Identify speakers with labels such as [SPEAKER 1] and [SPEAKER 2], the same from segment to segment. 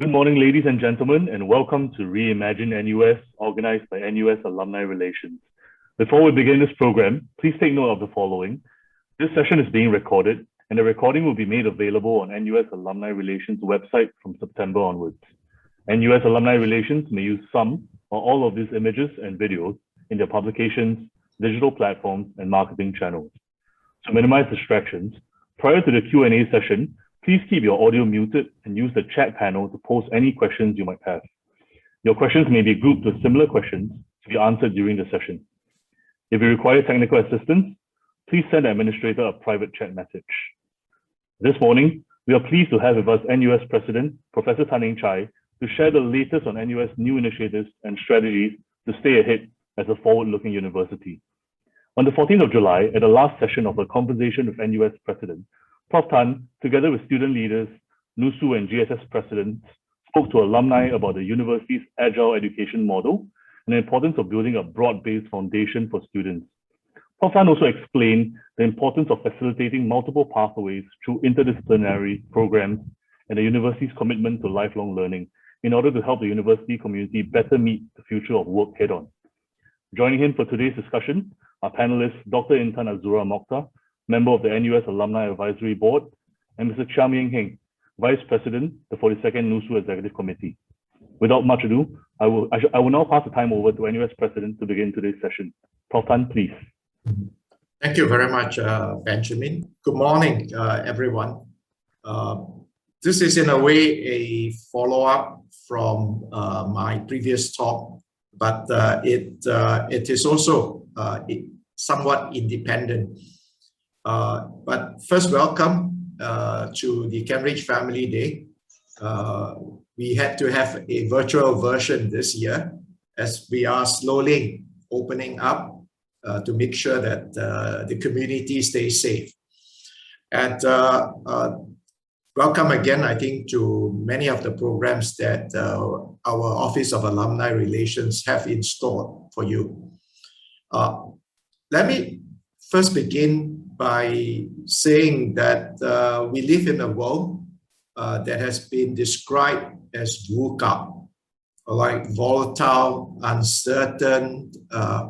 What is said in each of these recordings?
[SPEAKER 1] Good morning, ladies and gentlemen, and welcome to Reimagine NUS, organized by NUS Alumni Relations. Before we begin this program, please take note of the following. This session is being recorded, and the recording will be made available on NUS Alumni Relations website from September onwards. NUS Alumni Relations may use some or all of these images and videos in their publications, digital platforms, and marketing channels. To minimize distractions, prior to the Q&A session, please keep your audio muted and use the chat panel to post any questions you might have. Your questions may be grouped with similar questions to be answered during the session. If you require technical assistance, please send the administrator a private chat message. This morning, we are pleased to have with us NUS President, Professor Chye, to share the latest on NUS new initiatives and strategies to stay ahead as a forward-looking university. On the 14th of July, at the last session of a conversation with NUS President, Prof. Tan, together with student leaders, NUSSU and GSS presidents, spoke to alumni about the university's agile education model and the importance of building a broad-based foundation for students. Prof. Tan also explained the importance of facilitating multiple pathways through interdisciplinary programs and the university's commitment to lifelong learning in order to help the university community better meet the future of work head-on. Joining him for today's discussion are panelists Dr. Intan Azura Mokhtar, member of the NUS Alumni Advisory Board, and Mr. Chiam Heeng, Vice President, the 42nd NUSSU Executive Committee. Without much ado, I will now pass the time over to NUS President to begin today's session. Prof. Tan, please.
[SPEAKER 2] Thank you very much, Benjamin. Good morning, everyone. This is in a way a follow-up from my previous talk, but it is also somewhat independent. But first, welcome to the Cambridge Family Day. We had to have a virtual version this year as we are slowly opening up to make sure that the community stays safe. And welcome again, I think, to many of the programs that our Office of Alumni Relations have in store for you. Let me first begin by saying that we live in a world that has been described as VUCA, like volatile, uncertain,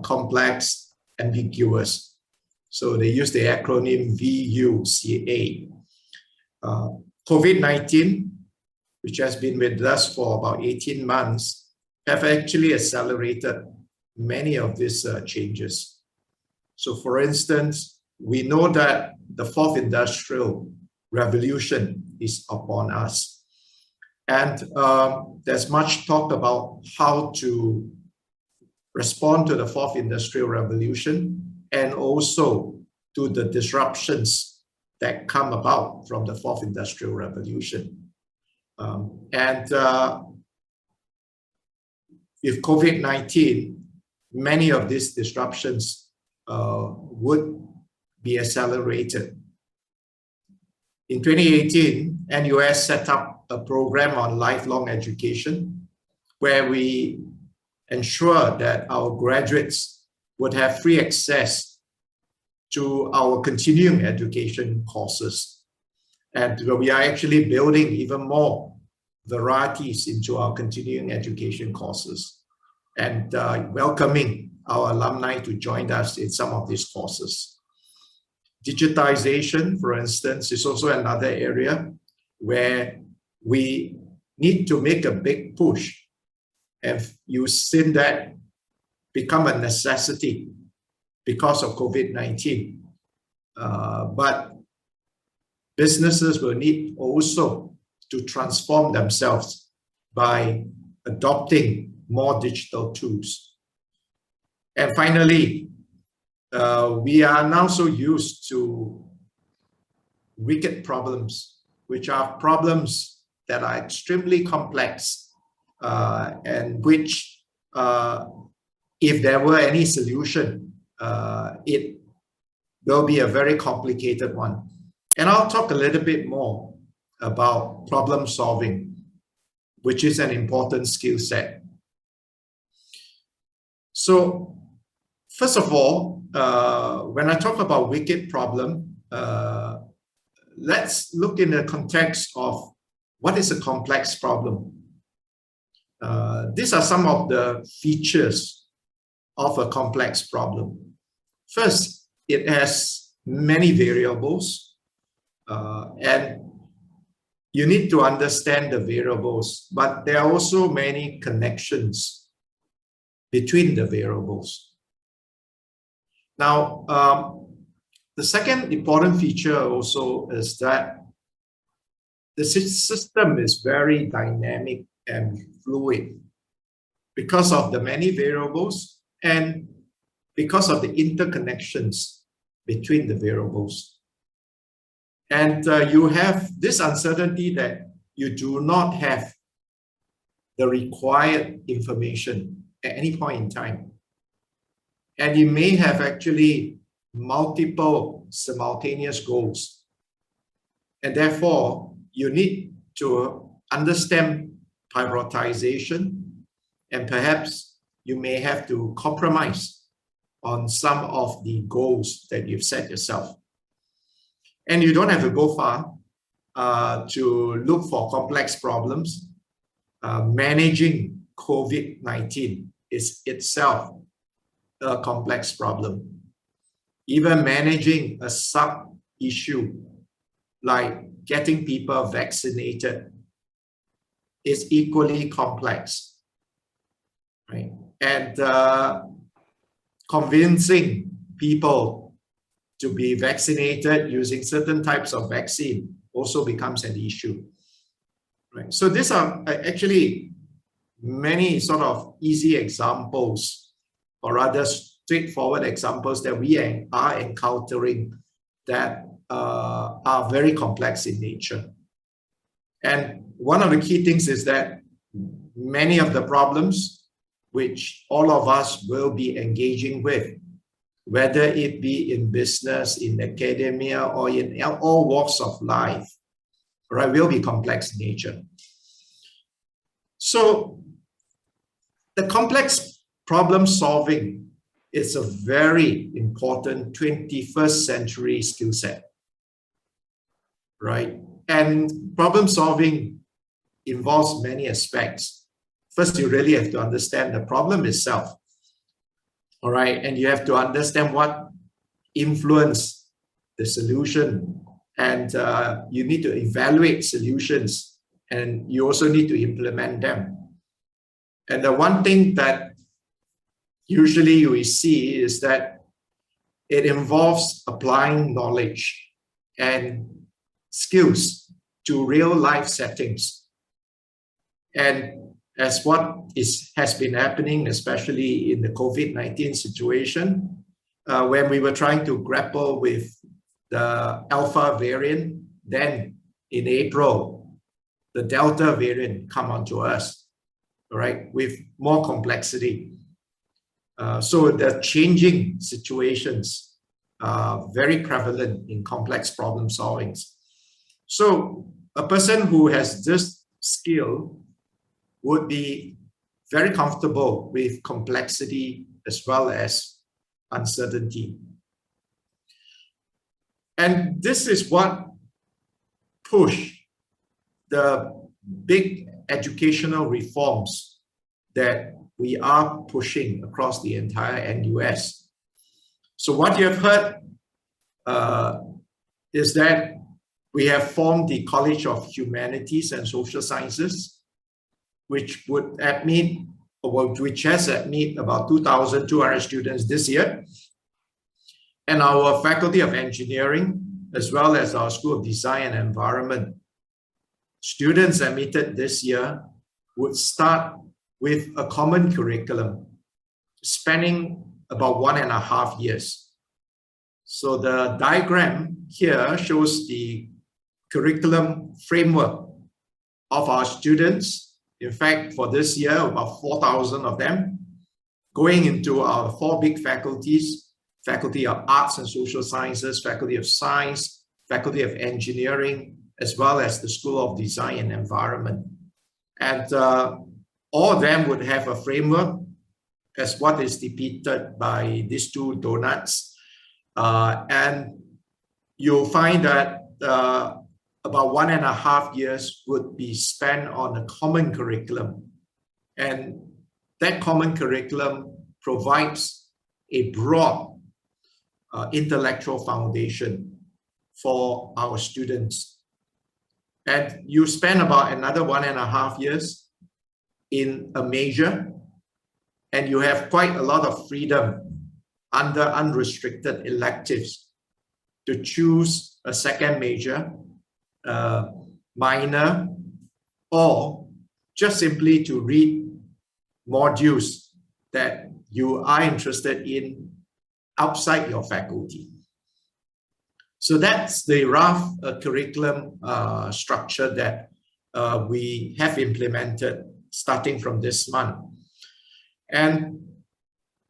[SPEAKER 2] complex, ambiguous. So they use the acronym VUCA. COVID-19, which has been with us for about 18 months, have actually accelerated many of these changes. So for instance, we know that the fourth industrial revolution is upon us. And there's much talk about how to respond to the fourth industrial revolution and also to the disruptions that come about from the fourth industrial revolution. With COVID-19, many of these disruptions would be accelerated. In 2018, NUS set up a program on lifelong education where we ensure that our graduates would have free access to our continuing education courses. And we are actually building even more varieties into our continuing education courses and welcoming our alumni to join us in some of these courses. Digitization, for instance, is also another area where we need to make a big push. And you've seen that become a necessity because of COVID-19. But businesses will need also to transform themselves by adopting more digital tools. And finally, we are now so used to wicked problems, which are problems that are extremely complex and which, if there were any solution, it will be a very complicated one. And I'll talk a little bit more about problem solving, which is an important skill set. So, first of all, when I talk about wicked problem, let's look in the context of what is a complex problem? These are some of the features of a complex problem. First, it has many variables, and you need to understand the variables, but there are also many connections between the variables. Now, the second important feature also is that the system is very dynamic and fluid because of the many variables and because of the interconnections between the variables. And you have this uncertainty that you do not have the required information at any point in time. And you may have actually multiple simultaneous goals. And therefore, you need to understand prioritization, and perhaps you may have to compromise on some of the goals that you've set yourself. And you don't have to go far to look for complex problems. Managing COVID-19 is itself a complex problem. Even managing a sub-issue like getting people vaccinated is equally complex, right? And convincing people to be vaccinated using certain types of vaccine also becomes an issue, right? So these are actually many sort of easy examples, or rather straightforward examples that we are encountering that are very complex in nature. And one of the key things is that many of the problems which all of us will be engaging with, whether it be in business, in academia, or in all walks of life, right, will be complex in nature. So the complex problem solving is a very important 21st century skill set, right? And problem solving involves many aspects. First, you really have to understand the problem itself, all right? And you have to understand what influences the solution, and you need to evaluate solutions, and you also need to implement them. And the one thing that usually we see is that it involves applying knowledge and skills to real life settings. And as what has been happening, especially in the COVID-19 situation, when we were trying to grapple with the Alpha variant, then in April, the Delta variant come onto us, right, with more complexity. So the changing situations are very prevalent in complex problem solving. So a person who has this skill would be very comfortable with complexity as well as uncertainty. And this is what pushed the big educational reforms that we are pushing across the entire NUS. So what you have heard is that we have formed the College of Humanities and Social Sciences, which would admit, or which has admitted about 2,200 students this year. And our Faculty of Engineering, as well as our School of Design and Environment, students admitted this year would start with a common curriculum spanning about 1.5 years. So the diagram here shows the curriculum framework of our students. In fact, for this year, about 4,000 of them going into our 4 big faculties: Faculty of Arts and Social Sciences, Faculty of Science, Faculty of Engineering, as well as the School of Design and Environment. And all of them would have a framework as what is depicted by these 2 donuts. And you'll find that about 1.5 years would be spent on a common curriculum. And that common curriculum provides a broad intellectual foundation for our students. And you spend about another 1.5 years in a major, and you have quite a lot of freedom under unrestricted electives to choose a second major, minor, or just simply to read modules that you are interested in outside your faculty. So that's the rough curriculum structure that we have implemented starting from this month. And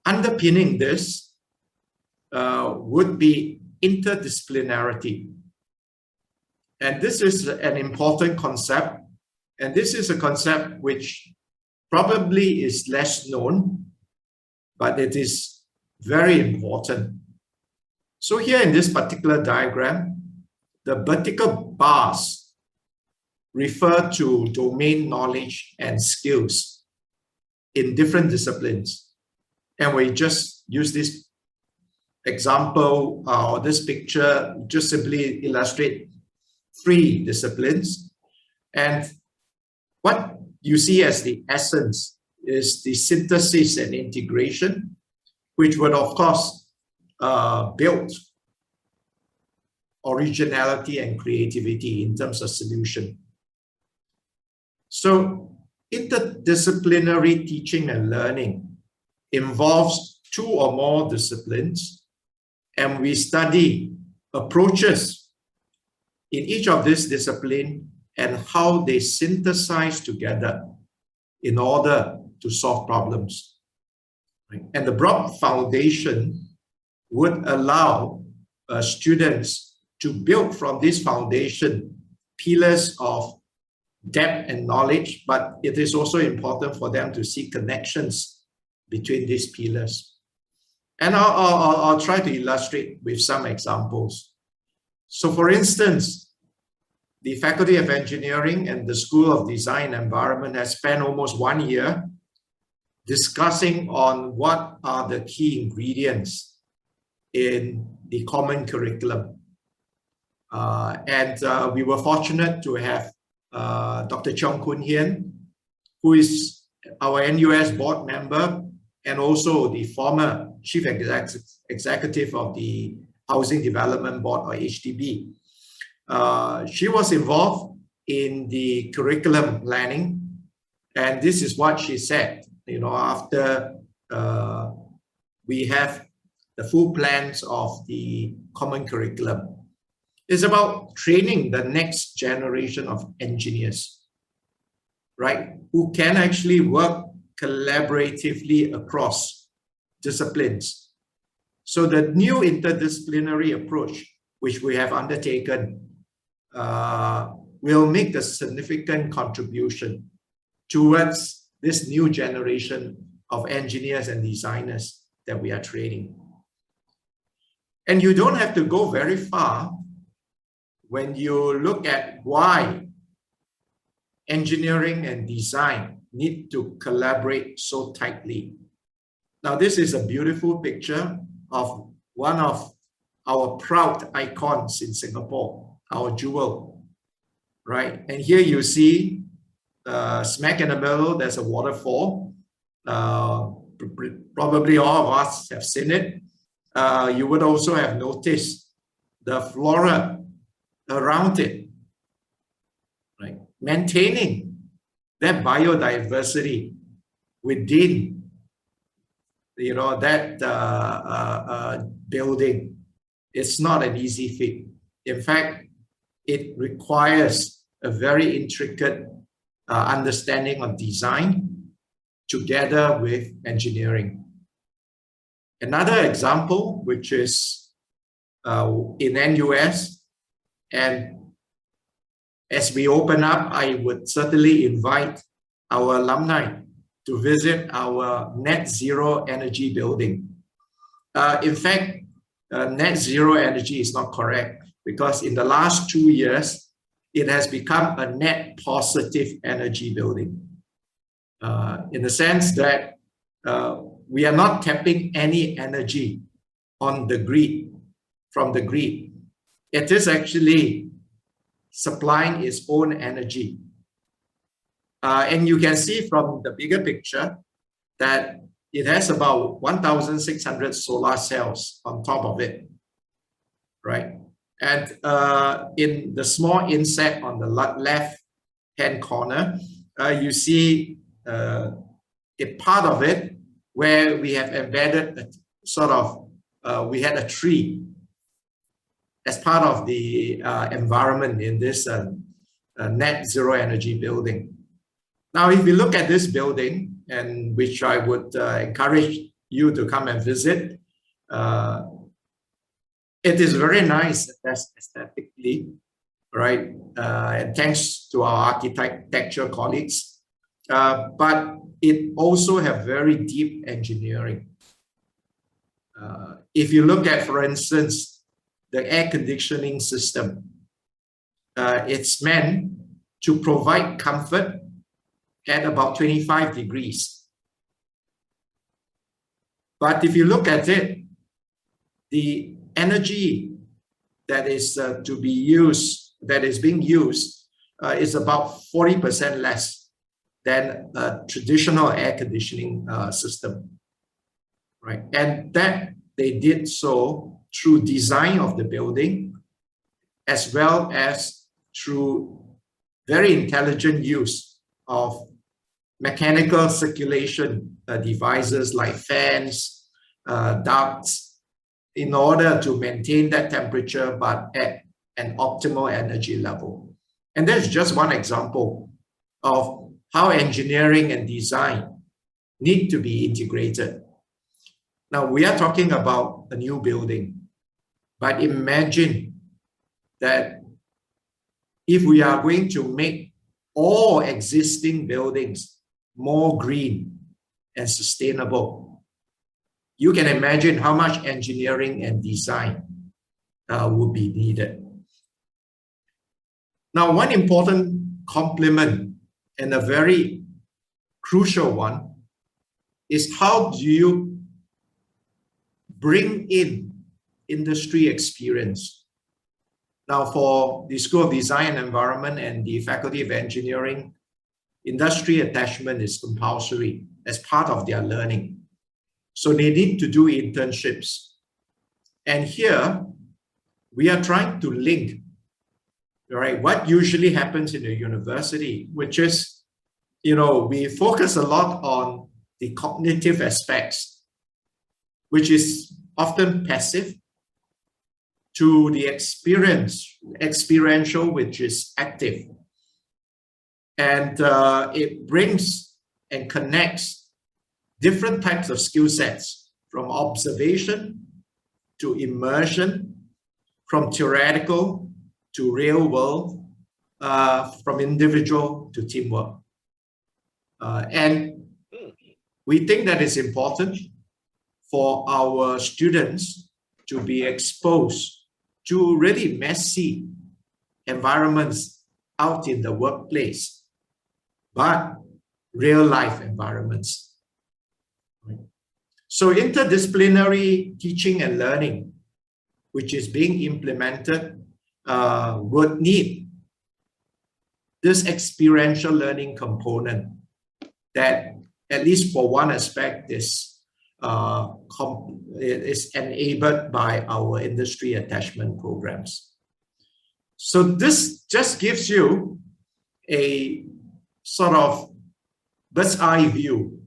[SPEAKER 2] underpinning this would be interdisciplinarity. And this is an important concept. And this is a concept which probably is less known, but it is very important. So here in this particular diagram, the vertical bars refer to domain knowledge and skills in different disciplines. And we just use this example or this picture just simply illustrate 3 disciplines. And what you see as the essence is the synthesis and integration, which would of course build originality and creativity in terms of solution. So interdisciplinary teaching and learning involves 2 or more disciplines, and we study approaches in each of these disciplines and how they synthesize together in order to solve problems. And the broad foundation would allow students to build from this foundation pillars of depth and knowledge, but it is also important for them to see connections between these pillars. And I'll try to illustrate with some examples. So for instance, the Faculty of Engineering and the School of Design and Environment has spent almost 1 year discussing on what are the key ingredients in the common curriculum. We were fortunate to have Dr. Heeng, who is our NUS board member and also the former chief executive of the Housing Development Board, or HDB. She was involved in the curriculum planning, and this is what she said. You know, after we have the full plans of the common curriculum, it's about training the next generation of engineers, right? Who can actually work collaboratively across disciplines. So the new interdisciplinary approach, which we have undertaken, will make a significant contribution towards this new generation of engineers and designers that we are training. And you don't have to go very far when you look at why engineering and design need to collaborate so tightly. Now, this is a beautiful picture of one of our proud icons in Singapore, our jewel, right? And here you see smack in the middle, there's a waterfall. Probably all of us have seen it. You would also have noticed the flora around it, right? Maintaining that biodiversity within, you know, that building, it's not an easy feat. In fact, it requires a very intricate understanding of design together with engineering. Another example, which is in NUS, and as we open up, I would certainly invite our alumni to visit our net zero energy building. In fact, net zero energy is not correct, because in the last 2 years, it has become a net positive energy building. In the sense that we are not tapping any energy on the grid, from the grid. It is actually supplying its own energy. And you can see from the bigger picture that it has about 1,600 solar cells on top of it, right? And in the small inset on the left-hand corner, you see a part of it where we have embedded a sort of, we had a tree as part of the environment in this net zero energy building. Now, if you look at this building, and which I would encourage you to come and visit, it is very nice aesthetically, right? And thanks to our architecture colleagues. But it also have very deep engineering. If you look at, for instance, the air conditioning system, it's meant to provide comfort at about 25 degrees. But if you look at it, the energy that is to be used, that is being used, is about 40% less than a traditional air conditioning system, right? And that they did so through design of the building, as well as through very intelligent use of mechanical circulation devices like fans, ducts, in order to maintain that temperature, but at an optimal energy level. And that's just one example of how engineering and design need to be integrated. Now, we are talking about a new building, but imagine that if we are going to make all existing buildings more green and sustainable, you can imagine how much engineering and design would be needed. Now, one important complement and a very crucial one is how do you bring in industry experience? Now, for the School of Design and Environment and the Faculty of Engineering, industry attachment is compulsory as part of their learning. So they need to do internships. And here, we are trying to link, right, what usually happens in a university, which is, we focus a lot on the cognitive aspects, which is often passive, to the experiential, which is active. And it brings and connects different types of skill sets, from observation to immersion, from theoretical to real world, from individual to teamwork. And we think that it's important for our students to be exposed to really messy environments out in the workplace, but real life environments. So interdisciplinary teaching and learning, which is being implemented, would need this experiential learning component that, at least for one aspect, is enabled by our industry attachment programs. So this just gives you a sort of bird's eye view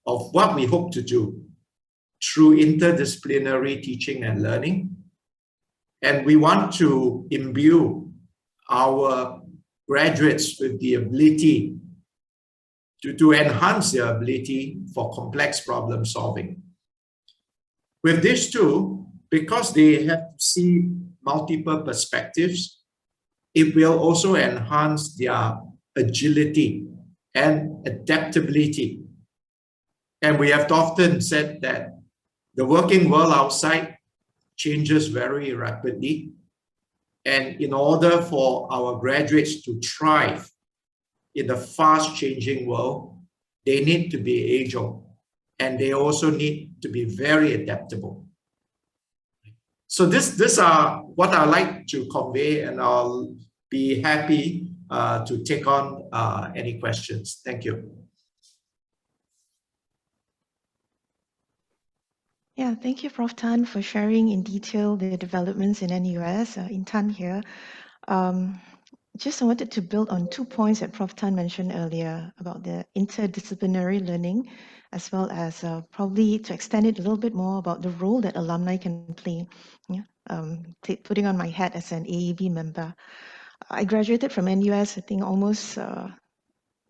[SPEAKER 2] of what we hope to do through interdisciplinary teaching and learning. And we want to imbue our graduates with the ability to enhance their ability for complex problem solving. With these two, because they have to see multiple perspectives, it will also enhance their agility and adaptability. And we have often said that the working world outside changes very rapidly. And in order for our graduates to thrive in the fast changing world, they need to be agile, and they also need to be very adaptable. So these are what I like to convey, and I'll be happy to take on any questions. Thank you.
[SPEAKER 3] Yeah, thank you, Prof. Tan, for sharing in detail the developments in NUS. Intan here. Just I wanted to build on 2 points that Prof. Tan mentioned earlier about the interdisciplinary learning, as well as probably to extend it a little bit more about the role that alumni can play. Yeah, putting on my hat as an AEB member. I graduated from NUS, I think almost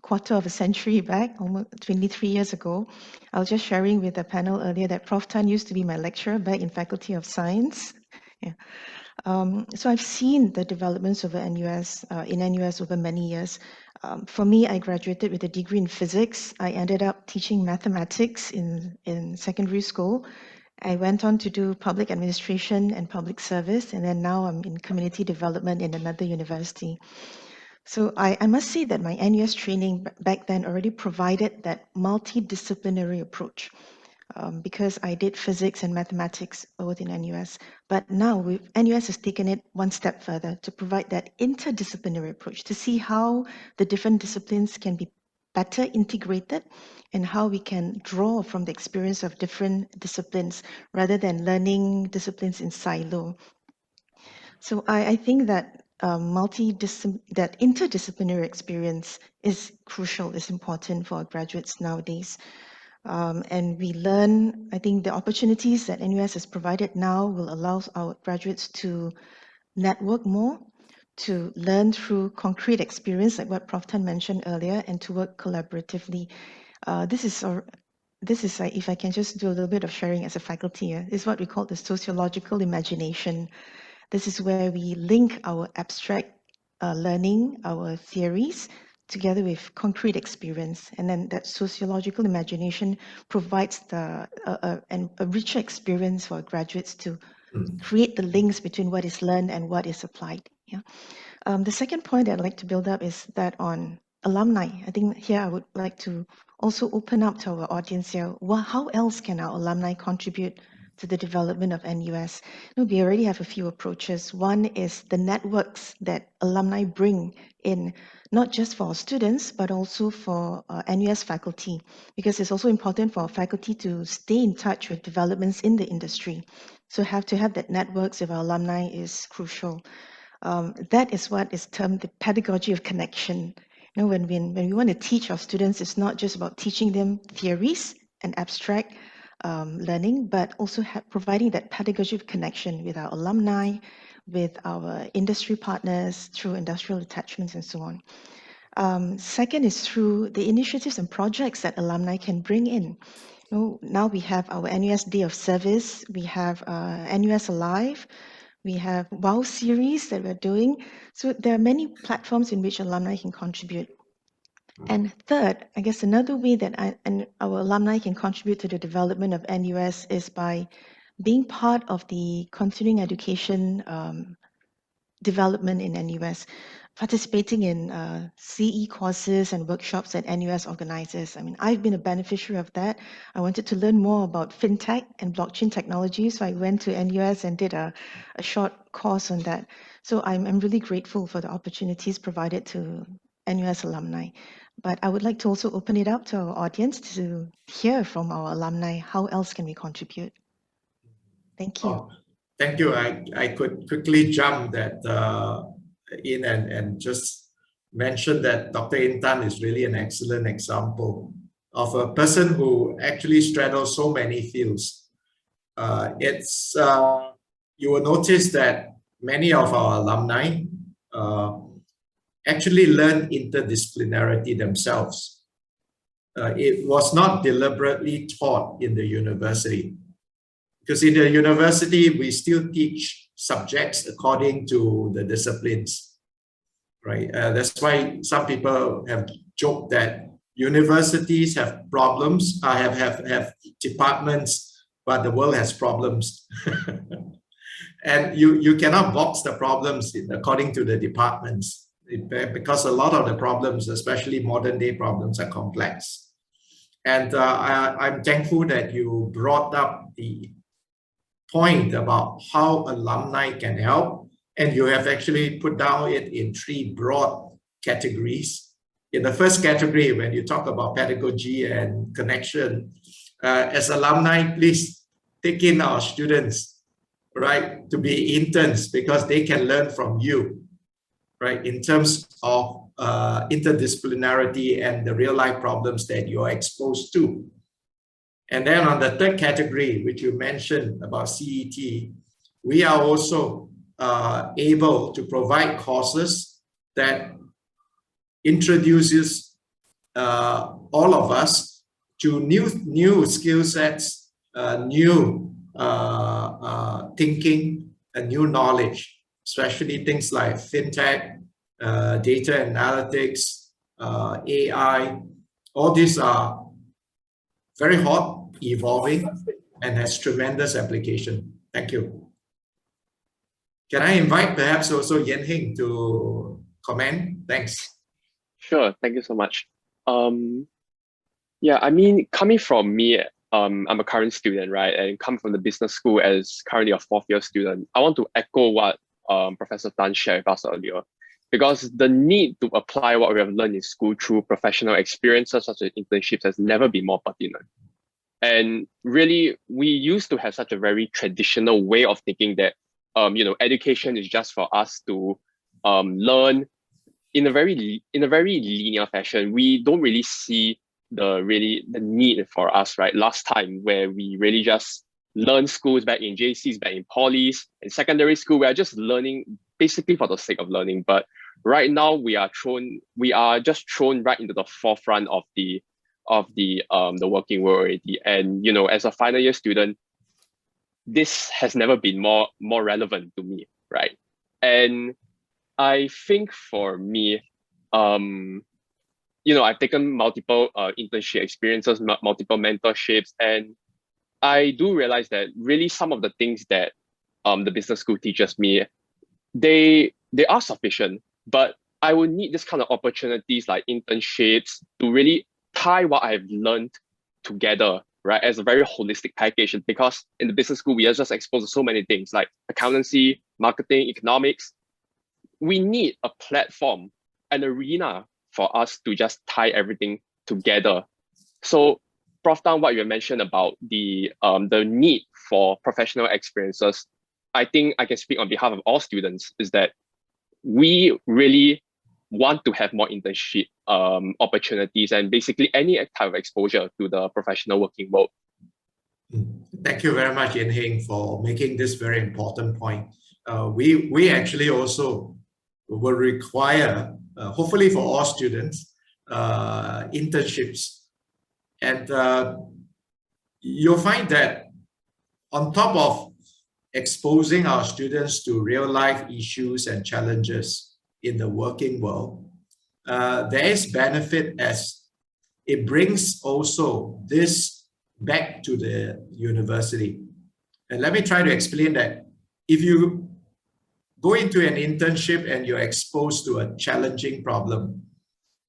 [SPEAKER 3] quarter of a century back, almost 23 years ago. I was just sharing with the panel earlier that Prof. Tan used to be my lecturer back in Faculty of Science. Yeah. So I've seen the developments of in NUS over many years. For me, I graduated with a degree in physics. I ended up teaching mathematics in secondary school. I went on to do public administration and public service, and then now I'm in community development in another university. So I must say that my NUS training back then already provided that multidisciplinary approach. Because I did physics and mathematics both in NUS. But now NUS has taken it one step further to provide that interdisciplinary approach to see how the different disciplines can be better integrated and how we can draw from the experience of different disciplines rather than learning disciplines in silo. So I think that that interdisciplinary experience is crucial, is important for our graduates nowadays. And we learn, I think the opportunities that NUS has provided now will allow our graduates to network more, to learn through concrete experience, like what Prof. Tan mentioned earlier, and to work collaboratively. This is if I can just do a little bit of sharing as a faculty, is what we call the sociological imagination. This is where we link our abstract learning, our theories, together with concrete experience, and then that sociological imagination provides a richer experience for graduates to create the links between what is learned and what is applied. Yeah. The second point I'd like to build up is that on alumni. I think here I would like to also open up to our audience here. How else can our alumni contribute to the development of NUS? We already have a few approaches. One is the networks that alumni bring in, not just for our students, but also for NUS faculty, because it's also important for our faculty to stay in touch with developments in the industry. So to have that networks with our alumni is crucial. That is what is termed the pedagogy of connection. When we want to teach our students, it's not just about teaching them theories and abstract learning, but also providing that pedagogy of connection with our alumni, with our industry partners, through industrial attachments and so on. Second is through the initiatives and projects that alumni can bring in. Now we have our NUS Day of Service, we have NUS Alive, we have WOW series that we're doing. So there are many platforms in which alumni can contribute. And third, I guess another way that our alumni can contribute to the development of NUS is by being part of the continuing education development in NUS, participating in CE courses and workshops that NUS organizes. I mean, I've been a beneficiary of that. I wanted to learn more about fintech and blockchain technology, so I went to NUS and did a short course on that. So I'm really grateful for the opportunities provided to NUS alumni. But I would like to also open it up to our audience to hear from our alumni. How else can we contribute? Thank you.
[SPEAKER 2] Oh, thank you. I could quickly jump that in and just mention that Dr. Intan is really an excellent example of a person who actually straddles so many fields. You will notice that many of our alumni actually learn interdisciplinarity themselves. It was not deliberately taught in the university, because in the university, we still teach subjects according to the disciplines, right? That's why some people have joked that universities have problems, have departments, but the world has problems. And you cannot box the problems according to the departments, because a lot of the problems, especially modern day problems, are complex. And I'm thankful that you brought up the point about how alumni can help. And you have actually put down it in 3 broad categories. In the first category, when you talk about pedagogy and connection, as alumni, please take in our students, right, to be interns, because they can learn from you, right, in terms of interdisciplinarity and the real life problems that you're exposed to. And then on the third category, which you mentioned about CET, we are also able to provide courses that introduces all of us to new skill sets, new thinking, and new knowledge, especially things like fintech, data analytics, AI. All these are very hot, evolving, and has tremendous application. Thank you. Can I invite perhaps also Heeng to comment? Thanks.
[SPEAKER 4] Sure, thank you so much. Yeah, I mean, coming from me, I'm a current student, right? And come from the business school as currently a 4th-year student. I want to echo what Professor Tan shared with us earlier, because the need to apply what we have learned in school through professional experiences such as internships has never been more pertinent. And really, we used to have such a very traditional way of thinking that, education is just for us to learn in a very linear fashion. We don't really see the need for us, right? Last time, where we really just learn schools back in JCs, back in polys, in secondary school, we are just learning basically for the sake of learning. But right now, we are just thrown right into the forefront of the working world already. And as a final year student, this has never been more relevant to me, right? And I think for me, I've taken multiple internship experiences, multiple mentorships, and I do realize that really some of the things that the business school teaches me, they are sufficient, but I would need this kind of opportunities like internships to really tie what I've learned together, right, as a very holistic package. Because in the business school, we are just exposed to so many things like accountancy, marketing, economics. We need a platform, an arena for us to just tie everything together. So, Prof. Tan, what you mentioned about the need for professional experiences, I think I can speak on behalf of all students, is that we really want to have more internship opportunities and basically any type of exposure to the professional working world.
[SPEAKER 2] Thank you very much, Heeng, for making this very important point. We actually also will require, hopefully for all students, internships. And you'll find that on top of exposing our students to real life issues and challenges in the working world, there is benefit as it brings also this back to the university. And let me try to explain that. If you go into an internship and you're exposed to a challenging problem,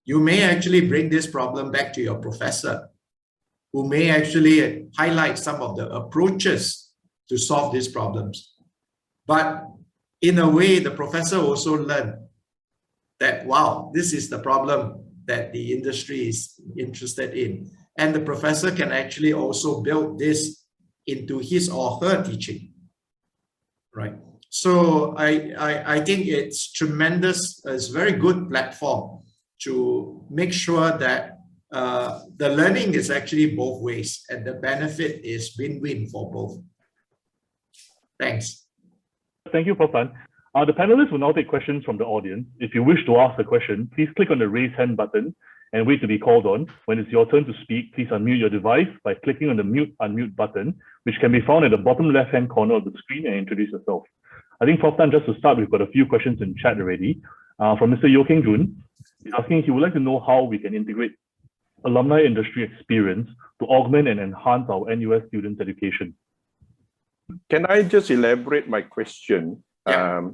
[SPEAKER 2] you may actually bring this problem back to your professor, who may actually highlight some of the approaches to solve these problems. But in a way, the professor also learned that, wow, this is the problem that the industry is interested in. And the professor can actually also build this into his or her teaching, right? So I think it's tremendous, it's a very good platform to make sure that the learning is actually both ways and the benefit is win-win for both. Thanks.
[SPEAKER 1] Thank you, Prof. Tan. The panelists will now take questions from the audience. If you wish to ask a question, please click on the raise hand button and wait to be called on. When it's your turn to speak, please unmute your device by clicking on the mute/unmute button, which can be found at the bottom left-hand corner of the screen, and introduce yourself. I think, Prof. Tan, just to start, we've got a few questions in chat already. From Mr. Yokeng Jun, he's asking, he would like to know how we can integrate alumni industry experience to augment and enhance our NUS students' education.
[SPEAKER 5] Can I just elaborate my question?
[SPEAKER 2] Yeah.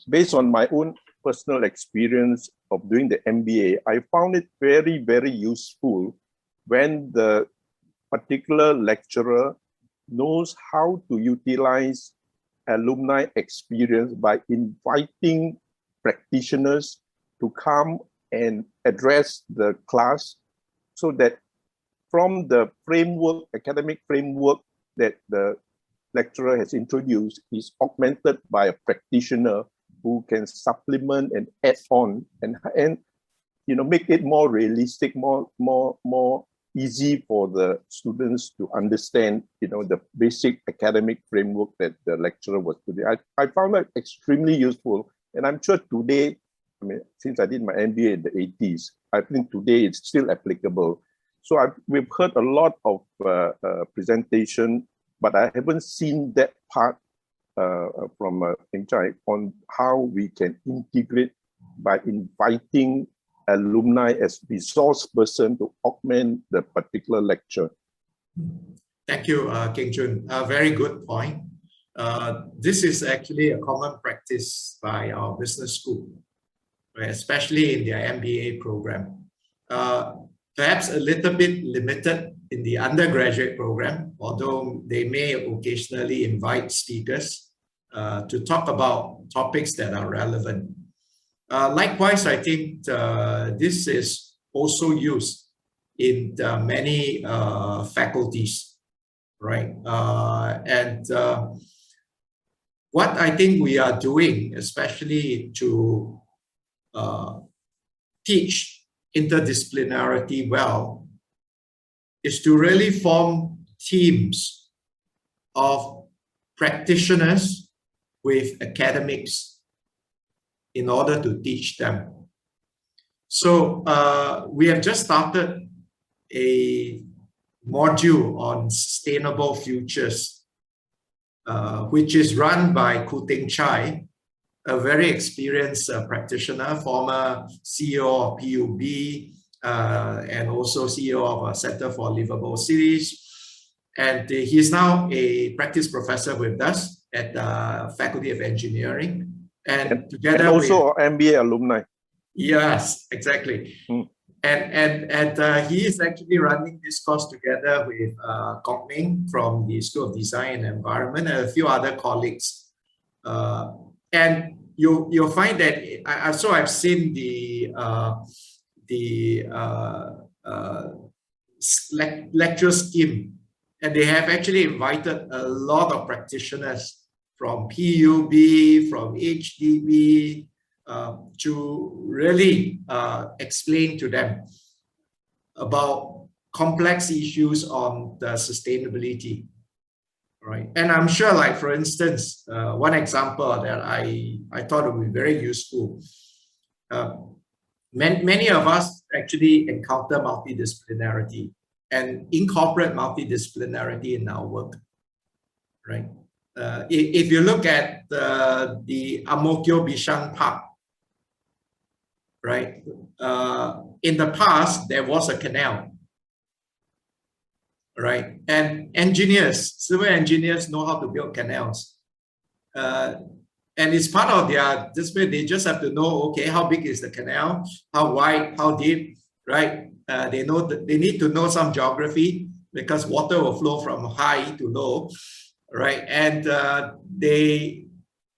[SPEAKER 5] Based on my own personal experience of doing the MBA, I found it very, very useful when the particular lecturer knows how to utilize alumni experience by inviting practitioners to come and address the class, so that from the framework, academic framework that the lecturer has introduced is augmented by a practitioner who can supplement and add on and make it more realistic, more easy for the students to understand, the basic academic framework that the lecturer was putting. I found that extremely useful, and I'm sure today, since I did my MBA in the 80s, I think today it's still applicable. So we've heard a lot of presentation, but I haven't seen that part from Chye on how we can integrate by inviting alumni as resource person to augment the particular lecture.
[SPEAKER 2] Thank you, Keng Chun. A very good point. This is actually a common practice by our business school, right? Especially in their MBA program. Perhaps a little bit limited in the undergraduate program, although they may occasionally invite speakers to talk about topics that are relevant. Likewise, I think this is also used in many faculties, right? What I think we are doing, especially to teach interdisciplinarity well, is to really form teams of practitioners with academics in order to teach them. So we have just started a module on sustainable futures, which is run by Chye, a very experienced practitioner, former CEO of PUB, and also CEO of a Center for Livable Cities. And he's now a practice professor with us at the Faculty of Engineering. And together
[SPEAKER 5] also MBA alumni.
[SPEAKER 2] Yes, exactly. And he is actually running this course together with Kok Ming from the School of Design and Environment and a few other colleagues. And you'll find that I've seen the lecture scheme, and they have actually invited a lot of practitioners from PUB, from HDB, to really explain to them about complex issues on the sustainability, right? And I'm sure, like for instance, one example that I thought would be very useful. Many of us actually encounter multidisciplinarity and incorporate multidisciplinarity in our work, right? If you look at the Amokyo Bishan Park, right? In the past, there was a canal, right? And civil engineers know how to build canals. And it's part of their discipline. They just have to know, okay, how big is the canal, how wide, how deep, right? They know that they need to know some geography because water will flow from high to low, right? And they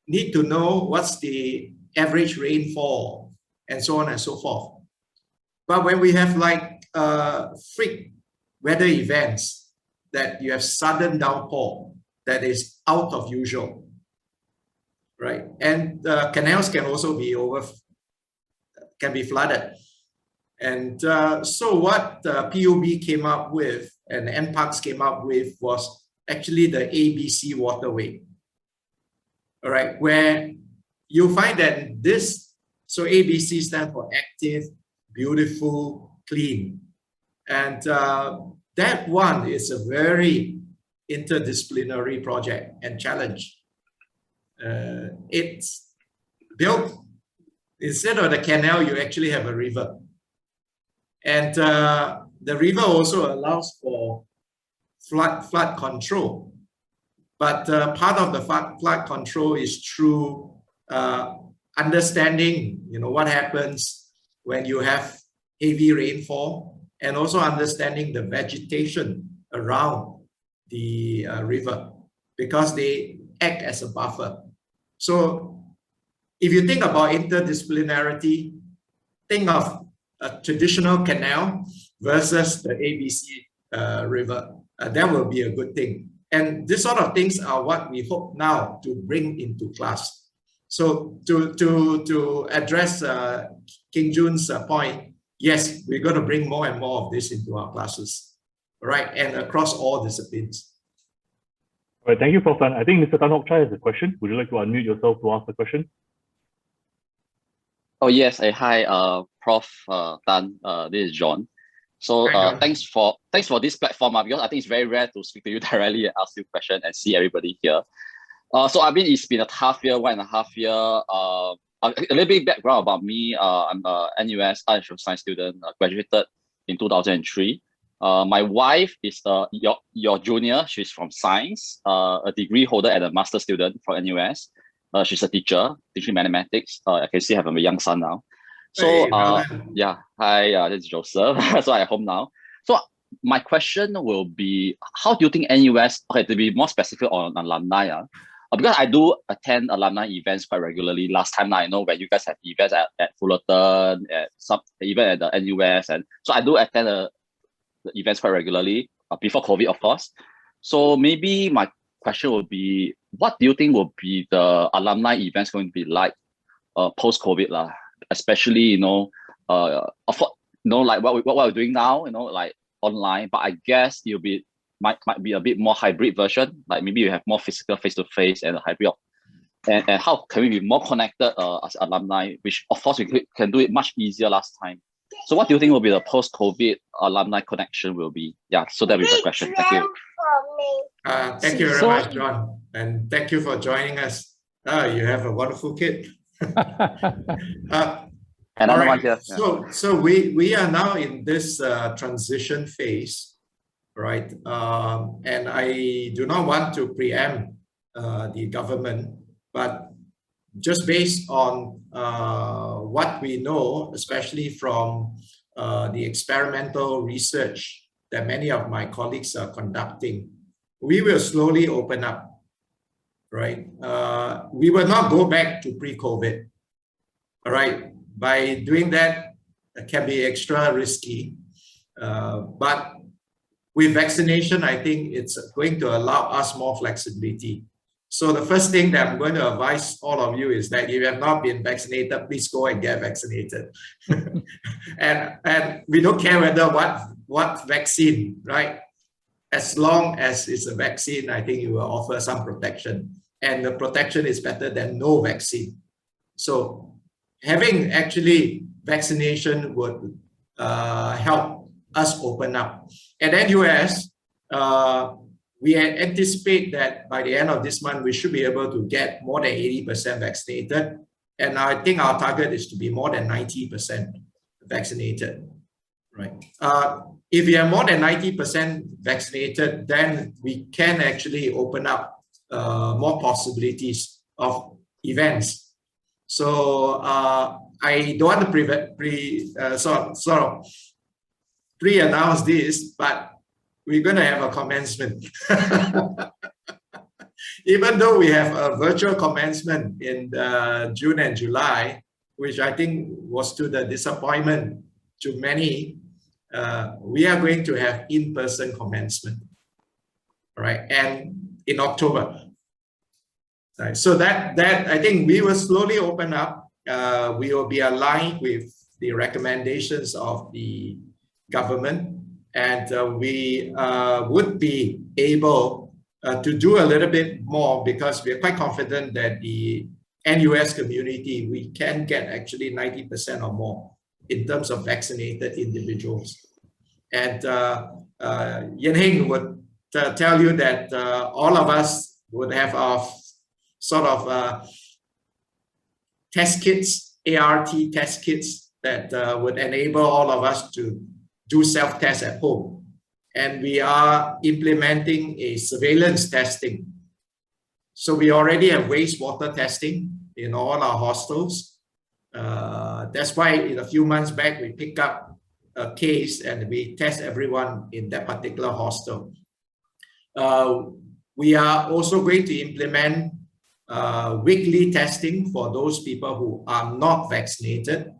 [SPEAKER 2] need to know what's the average rainfall and so on and so forth. But when we have like freak weather events, that you have sudden downpour that is out of usual, right? And canals can also be flooded. And so what PUB came up with and NParks came up with was actually the ABC waterway, all right, where you find that this, so ABC stands for active, beautiful, clean. And that one is a very interdisciplinary project and challenge. It's built, instead of the canal, you actually have a river. And the river also allows for flood control. But part of the flood control is through understanding, what happens when you have heavy rainfall, and also understanding the vegetation around the river, because they act as a buffer. So if you think about interdisciplinarity, think of a traditional canal versus the ABC river. That will be a good thing. And this sort of things are what we hope now to bring into class. So to address King Jun's point, yes, we're going to bring more and more of this into our classes, right? And across all disciplines.
[SPEAKER 1] All right, thank you, Prof. Tan. I think Mr. Tan Hock Chye has a question. Would you like to unmute yourself to ask the question?
[SPEAKER 6] Oh yes, hi, Prof. Tan. This is John. So thanks for this platform because I think it's very rare to speak to you directly and ask you questions and see everybody here. So I mean, it's been a tough year, 1.5 years. A little bit background about me. I'm a NUS Art and Social Science student, graduated in 2003. My wife is your junior. She's from science, a degree holder and a master student from NUS. She's a teacher, teaching mathematics. I can see I have a young son now. So yeah, hi, this is Joseph. So I'm at home now. So my question will be, how do you think NUS, okay, to be more specific on alumni, because I do attend alumni events quite regularly. Last time I know when you guys have events at Fullerton, even at the NUS, and so I do attend the events quite regularly, before COVID, of course. So maybe my question would be, what do you think will be the alumni events going to be like post-COVID, especially like what we're doing now, like online, but I guess it'll be might be a bit more hybrid version, like maybe you have more physical face-to-face and a hybrid and how can we be more connected as alumni, which of course we can do it much easier last time. So what do you think will be the post-COVID alumni connection will be? Yeah, so that'll be the question. Thank you.
[SPEAKER 2] Thank you very much, John, and thank you for joining us. You have a wonderful kid.
[SPEAKER 6] Another one here.
[SPEAKER 2] So we are now in this transition phase, right? And I do not want to preempt the government, but just based on what we know, especially from the experimental research that many of my colleagues are conducting, we will slowly open up, right? We will not go back to pre-COVID, all right? By doing that, it can be extra risky, but with vaccination, I think it's going to allow us more flexibility. So the first thing that I'm going to advise all of you is that if you have not been vaccinated, please go and get vaccinated. and we don't care whether what vaccine, right? As long as it's a vaccine, I think it will offer some protection. And the protection is better than no vaccine. So having actually vaccination would help us open up. At NUS, we anticipate that by the end of this month, we should be able to get more than 80% vaccinated. And I think our target is to be more than 90% vaccinated, right? If we are more than 90% vaccinated, then we can actually open up more possibilities of events. So I don't want to pre-announce this, but we're going to have a commencement. Even though we have a virtual commencement in June and July, which I think was to the disappointment to many, we are going to have in-person commencement, right? And in October. Right. So that I think we will slowly open up. We will be aligned with the recommendations of the government, and we would be able to do a little bit more, because we are quite confident that the NUS community, we can get actually 90% or more in terms of vaccinated individuals. And Heeng would tell you that all of us would have our sort of test kits, ART test kits that would enable all of us to do self-test at home. And we are implementing a surveillance testing So we already have wastewater testing in all our hostels. That's why in a few months back, we pick up a case and we test everyone in that particular hostel. We are also going to implement weekly testing for those people who are not vaccinated,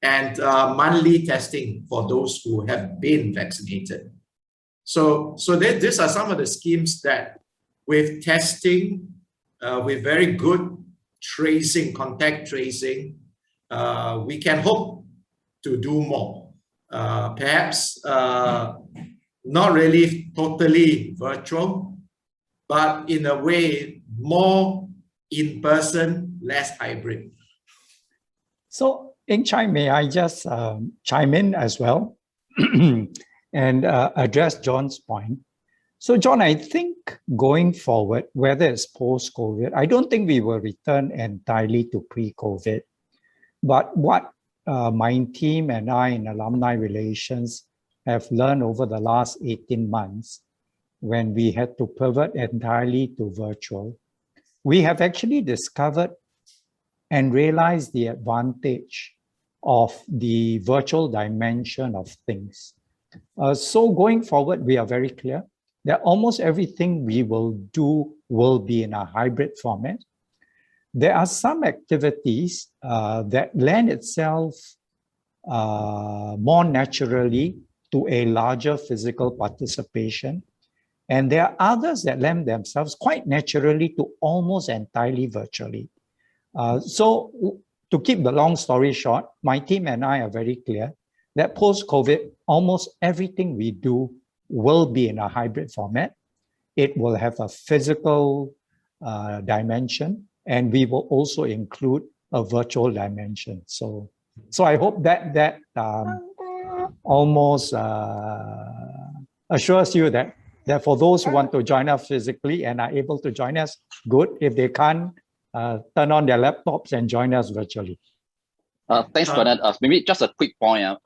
[SPEAKER 2] and monthly testing for those who have been vaccinated. So these are some of the schemes that with testing, with very good tracing, contact tracing, we can hope to do more. Perhaps not really totally virtual, but in a way more in person, less hybrid.
[SPEAKER 7] So, Chye, may I just chime in as well and address John's point? So, John, I think going forward, whether it's post-COVID, I don't think we will return entirely to pre-COVID. But what my team and I in alumni relations have learned over the last 18 months, when we had to pivot entirely to virtual, we have actually discovered and realized the advantage of the virtual dimension of things. So going forward, we are very clear that almost everything we will do will be in a hybrid format. There are some activities that lend itself more naturally to a larger physical participation. And there are others that lend themselves quite naturally to almost entirely virtually. So to keep the long story short, my team and I are very clear that post-COVID, almost everything we do will be in a hybrid format. It will have a physical dimension, and we will also include a virtual dimension. So I hope that almost assures you that for those who want to join us physically and are able to join us, good. If they can't, turn on their laptops and join us virtually.
[SPEAKER 6] Thanks for that. Maybe just a quick point.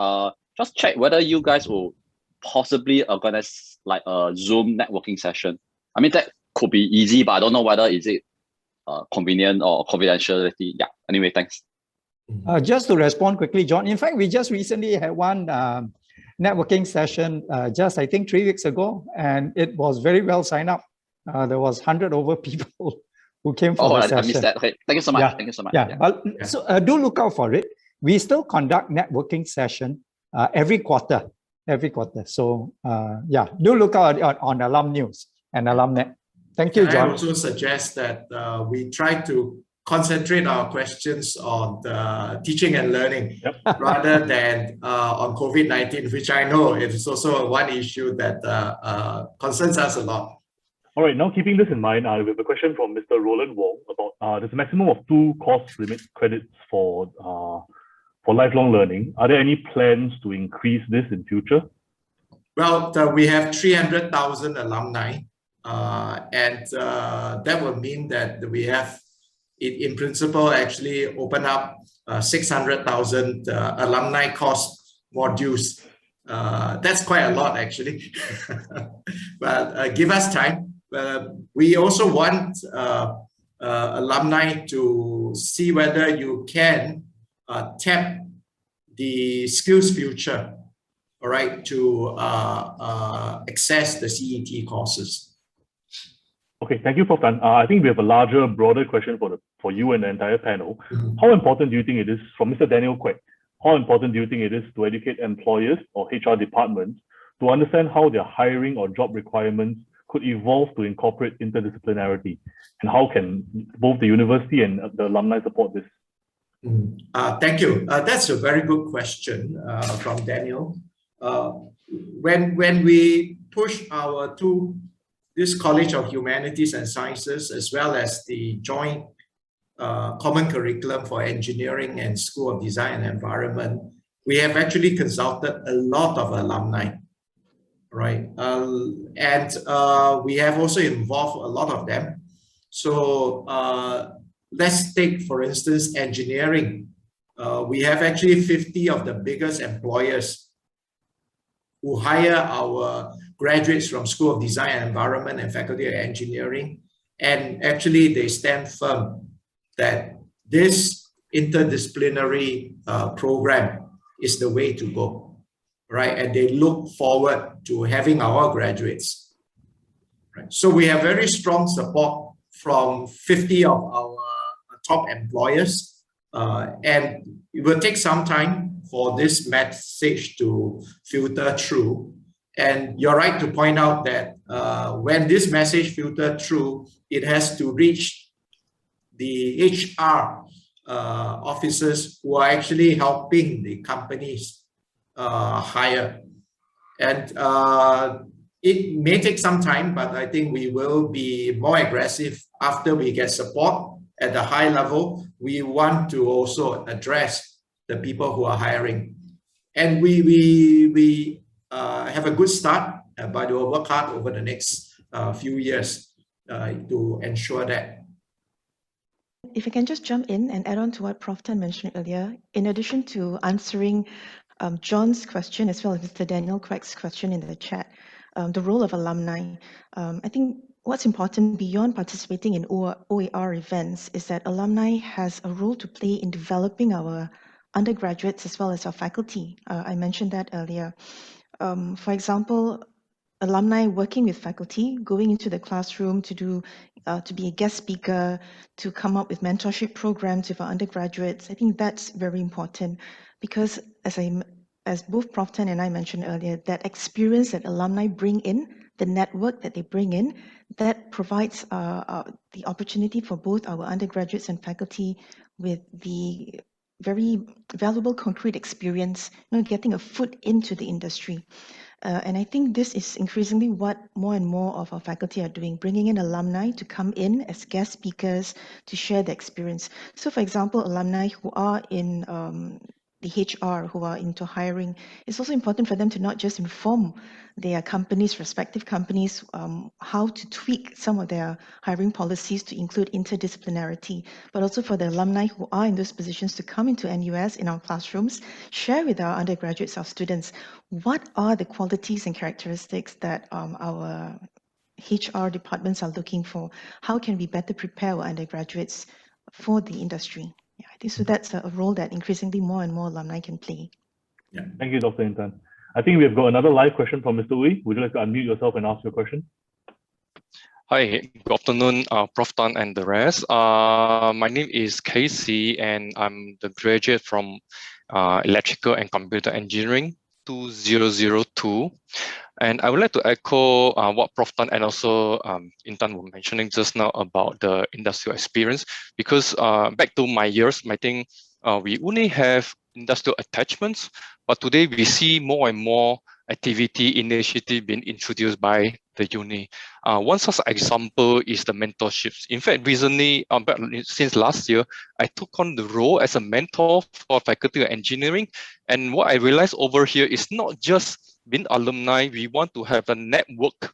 [SPEAKER 6] Just check whether you guys will possibly organize like a Zoom networking session. I mean, that could be easy, but I don't know whether is it convenient or confidentiality. Yeah, anyway, thanks.
[SPEAKER 7] Just to respond quickly, John, in fact, we just recently had one networking session just, I think, 3 weeks ago, and it was very well signed up. There was 100 over people who came for the session.
[SPEAKER 6] I missed that. Okay, thank you so much.
[SPEAKER 7] Yeah.
[SPEAKER 6] Thank you so much.
[SPEAKER 7] Yeah. So do look out for it. We still conduct networking session every quarter. So yeah, do look out on Alum News and Alumnet. Thank you, John.
[SPEAKER 2] I also suggest that we try to concentrate our questions on the teaching and learning rather than on COVID-19, which I know is also one issue that concerns us a lot.
[SPEAKER 1] All right, now keeping this in mind, we have a question from Mr. Roland Wong about there's a maximum of 2 course limit credits for lifelong learning. Are there any plans to increase this in future? Well,
[SPEAKER 2] we have 300,000 alumni, and that will mean that we have, in principle, actually open up 600,000 alumni course modules. That's quite a lot, actually. But give us time. We also want alumni to see whether you can tap the skills future, all right, to access the CET courses.
[SPEAKER 1] Okay, thank you, Prof. Tan. I think we have a larger, broader question for you and the entire panel. How important do you think it is, from Mr. Daniel Quek, how important do you think it is to educate employers or HR departments to understand how their hiring or job requirements could evolve to incorporate interdisciplinarity? And how can both the university and the alumni support this?
[SPEAKER 2] Thank you. That's a very good question from Daniel. When we push our this College of Humanities and Sciences, as well as the joint common curriculum for engineering and School of Design and Environment, we have actually consulted a lot of alumni, right? And we have also involved a lot of them. So let's take, for instance, engineering. We have actually 50 of the biggest employers who hire our graduates from School of Design and Environment and Faculty of Engineering And actually, they stand firm that this interdisciplinary program is the way to go, right? And they look forward to having our graduates. Right? So we have very strong support from 50 of our top employers, and it will take some time for this message to filter through. And you're right to point out that when this message filters through, it has to reach the HR officers who are actually helping the companies hire. And it may take some time, but I think we will be more aggressive after we get support at the high level. We want to also address the people who are hiring. And we have a good start, but we'll work hard over the next few years to ensure that.
[SPEAKER 3] If I can just jump in and add on to what Prof. Tan mentioned earlier, in addition to answering John's question as well as Mr. Daniel Craig's question in the chat, the role of alumni. I think what's important beyond participating in OER events is that alumni has a role to play in developing our undergraduates as well as our faculty. I mentioned that earlier. For example, alumni working with faculty, going into the classroom to be a guest speaker, to come up with mentorship programs with our undergraduates. I think that's very important because as both Prof. Tan and I mentioned earlier, that experience that alumni bring in, the network that they bring in, that provides the opportunity for both our undergraduates and faculty with the very valuable concrete experience, getting a foot into the industry. And I think this is increasingly what more and more of our faculty are doing, bringing in alumni to come in as guest speakers to share their experience. So for example, alumni who are in the HR, who are into hiring, it's also important for them to not just inform their companies, respective companies, how to tweak some of their hiring policies to include interdisciplinarity, but also for the alumni who are in those positions to come into NUS in our classrooms, share with our undergraduates, our students, what are the qualities and characteristics that our HR departments are looking for? How can we better prepare our undergraduates for the industry? Yeah, I think so. That's a role that increasingly more and more alumni can play.
[SPEAKER 2] Yeah.
[SPEAKER 1] Thank you, Dr. Intan. I think we have got another live question from Mr. Uy. Would you like to unmute yourself and ask your question?
[SPEAKER 8] Hi, good afternoon, Prof. Tan and the rest. My name is Casey, and I'm the graduate from Electrical and Computer Engineering 2002. And I would like to echo what Prof. Tan and also Intan were mentioning just now about the industrial experience, because back to my years, I think we only have industrial attachments, but today we see more and more activity initiative being introduced by the uni. One such example is the mentorships. In fact, recently, since last year, I took on the role as a mentor for faculty of engineering. And what I realized over here is not just being alumni, we want to have a network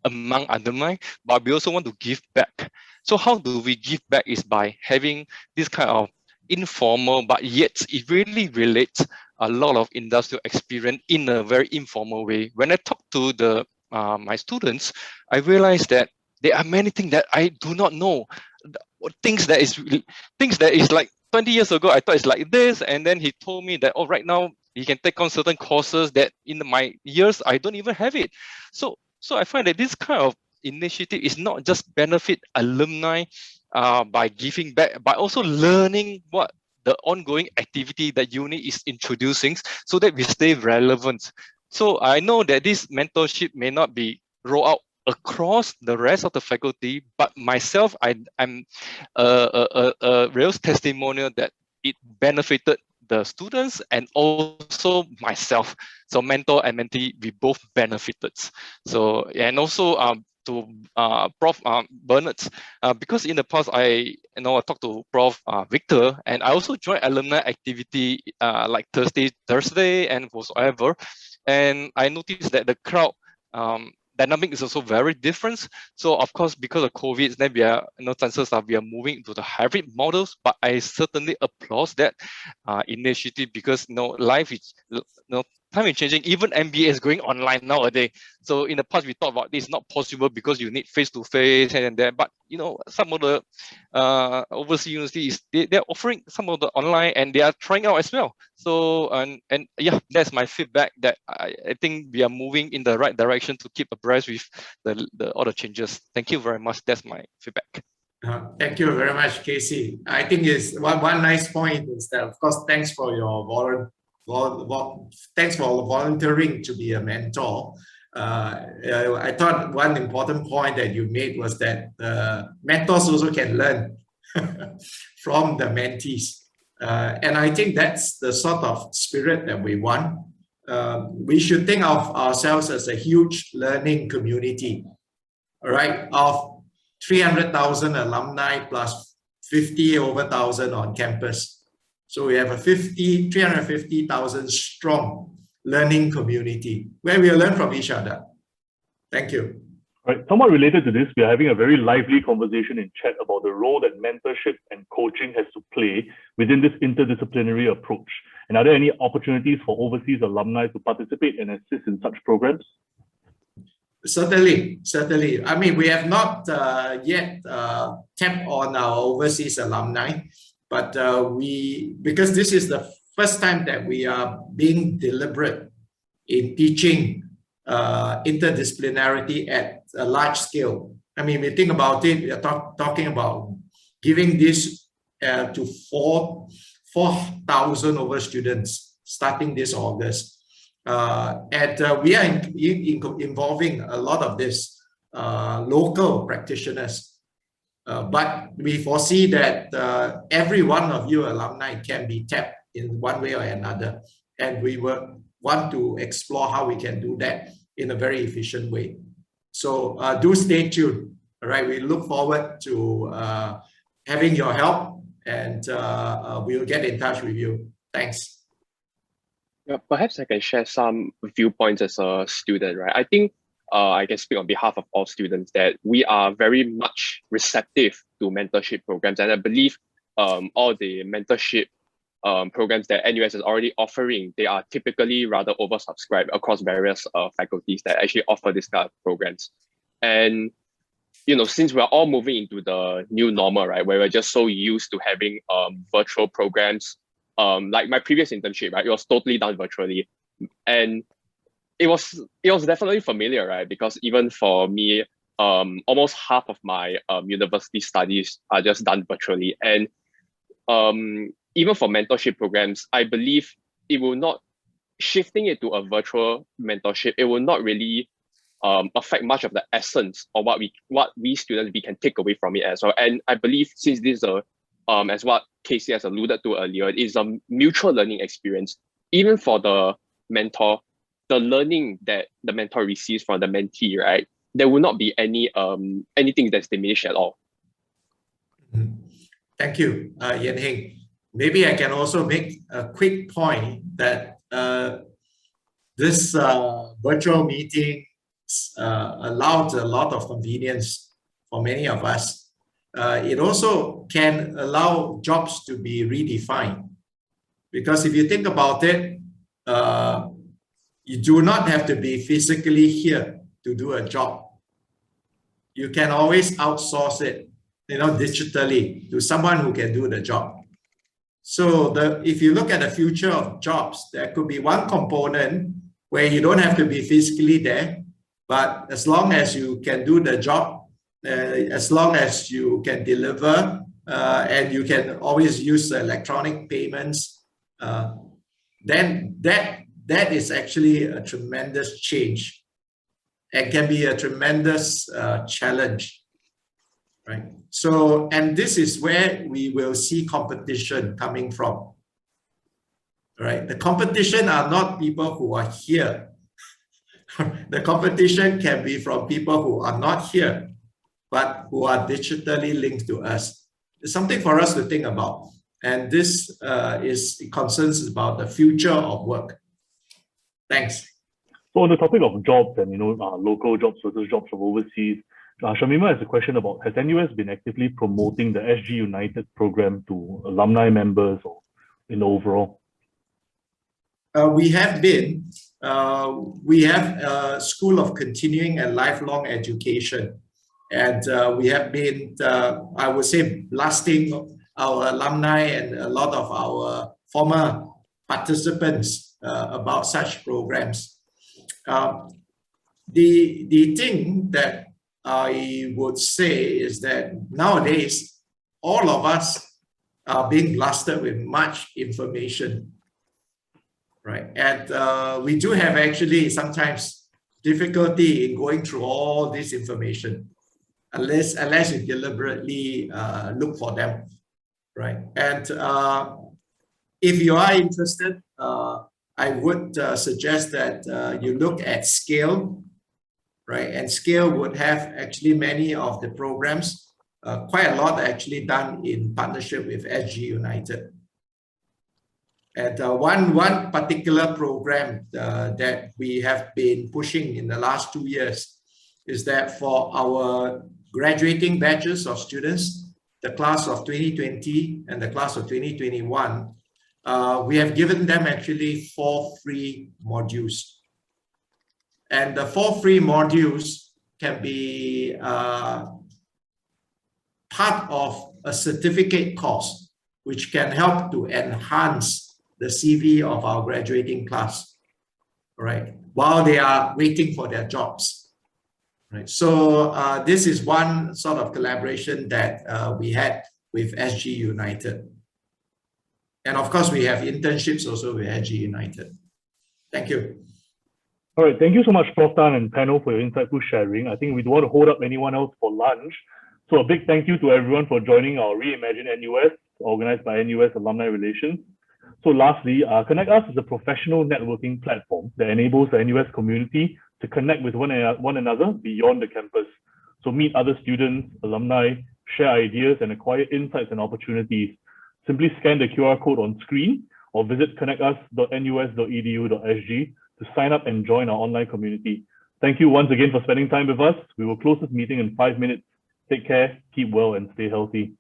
[SPEAKER 8] among alumni, but we also want to give back. So how do we give back is by having this kind of informal, but yet it really relates a lot of industrial experience in a very informal way. When I talk to my students, I realize that there are many things that I do not know. Things that is like 20 years ago, I thought it's like this, and then he told me that, oh, right now he can take on certain courses that in my years I don't even have it. So I find that this kind of initiative is not just benefit alumni by giving back, but also learning what the ongoing activity that uni is introducing so that we stay relevant. So I know that this mentorship may not be rolled out across the rest of the faculty, but myself, I'm a real testimonial that it benefited the students and also myself. So mentor and mentee, we both benefited. So, and also to Prof. Bernard, because in the past I talked to Prof. Victor, and I also joined alumni activity like Thursday and whatsoever, and I noticed that the crowd dynamic is also very different. So of course, because of COVID, then we are chances are we are moving into the hybrid models. But I certainly applaud that initiative because life is time is changing. Even MBA is going online nowadays. So in the past, we thought about this not possible because you need face-to-face and that. But you know, some of the overseas universities, they're offering some of the online and they are trying out as well. So and yeah, that's my feedback, that I think we are moving in the right direction to keep abreast with all the changes. Thank you very much. That's my feedback.
[SPEAKER 2] Thank you very much, Casey. I think it's one nice point is that, of course, thanks for your thanks for volunteering to be a mentor. I thought one important point that you made was that mentors also can learn from the mentees. And I think that's the sort of spirit that we want. We should think of ourselves as a huge learning community, all right, of 300,000 alumni plus 50,000 on campus. So we have a 350,000 strong learning community where we learn from each other. Thank you.
[SPEAKER 1] All right, somewhat related to this, we are having a very lively conversation in chat about the role that mentorship and coaching has to play within this interdisciplinary approach. And are there any opportunities for overseas alumni to participate and assist in such programs?
[SPEAKER 2] Certainly. I mean, we have not yet tapped on our overseas alumni, but because this is the first time that we are being deliberate in teaching interdisciplinarity at a large scale. I mean, we think about it, we are talking about giving this to 4,000 over students starting this August. And we are involving a lot of this local practitioners, but we foresee that every one of you alumni can be tapped in one way or another, and we will want to explore how we can do that in a very efficient way. So do stay tuned. All right, we look forward to having your help, and we will get in touch with you. Thanks.
[SPEAKER 4] Yeah, perhaps I can share some viewpoints as a student, right? I think I can speak on behalf of all students that we are very much receptive to mentorship programs. And I believe all the mentorship programs that NUS is already offering, they are typically rather oversubscribed across various faculties that actually offer this kind of programs. And, you know, since we're all moving into the new normal, right, where we're just so used to having virtual programs, like my previous internship, right, it was totally done virtually, and it was definitely familiar, right? Because even for me, almost half of my university studies are just done virtually, and even for mentorship programs, I believe it will not, shifting it to a virtual mentorship, it will not really affect much of the essence of what we students we can take away from it as well. And I believe since this is a as what Casey has alluded to earlier, it is a mutual learning experience. Even for the mentor, the learning that the mentor receives from the mentee, right, there will not be any anything that's diminished at all.
[SPEAKER 2] Thank you, Heeng. Maybe I can also make a quick point that this virtual meeting allowed a lot of convenience for many of us. It also can allow jobs to be redefined, because if you think about it, you do not have to be physically here to do a job. You can always outsource it, you know, digitally to someone who can do the job. So if you look at the future of jobs, there could be one component where you don't have to be physically there, but as long as you can do the job, as long as you can deliver, and you can always use electronic payments, then that is actually a tremendous change and can be a tremendous challenge, right? So, and this is where we will see competition coming from, right? The competition are not people who are here. The competition can be from people who are not here, but who are digitally linked to us. It's something for us to think about. And this is concerns about the future of work. Thanks.
[SPEAKER 1] So on the topic of jobs and, you know, local jobs versus jobs from overseas, Shamima has a question about, has NUS been actively promoting the SG United program to alumni members or in overall?
[SPEAKER 2] we have a School of Continuing and Lifelong Education. And we have been, I would say, blasting our alumni and a lot of our former participants about such programs. The thing that I would say is that nowadays, all of us are being blasted with much information, right? And we do have actually sometimes difficulty in going through all this information, unless you deliberately look for them, right? And if you are interested, I would suggest that you look at Scale, right? And Scale would have actually many of the programs, quite a lot actually done in partnership with SG United. And one particular program that we have been pushing in the last 2 years is that for our graduating batches of students, the class of 2020 and the class of 2021, we have given them actually 4 free modules. And the 4 free modules can be part of a certificate course, which can help to enhance the CV of our graduating class, right? While they are waiting for their jobs, right? So this is one sort of collaboration that we had with SG United. And of course, we have internships also with SG United. Thank you.
[SPEAKER 1] All right, thank you so much, Prof. Tan and panel, for your insightful sharing. I think we don't want to hold up anyone else for lunch. So a big thank you to everyone for joining our Reimagine NUS, organized by NUS Alumni Relations. So lastly, Connect Us is a professional networking platform that enables the NUS community to connect with one another beyond the campus. So meet other students, alumni, share ideas, and acquire insights and opportunities. Simply scan the QR code on screen or visit connectus.nus.edu.sg to sign up and join our online community. Thank you once again for spending time with us. We will close this meeting in 5 minutes. Take care, keep well, and stay healthy.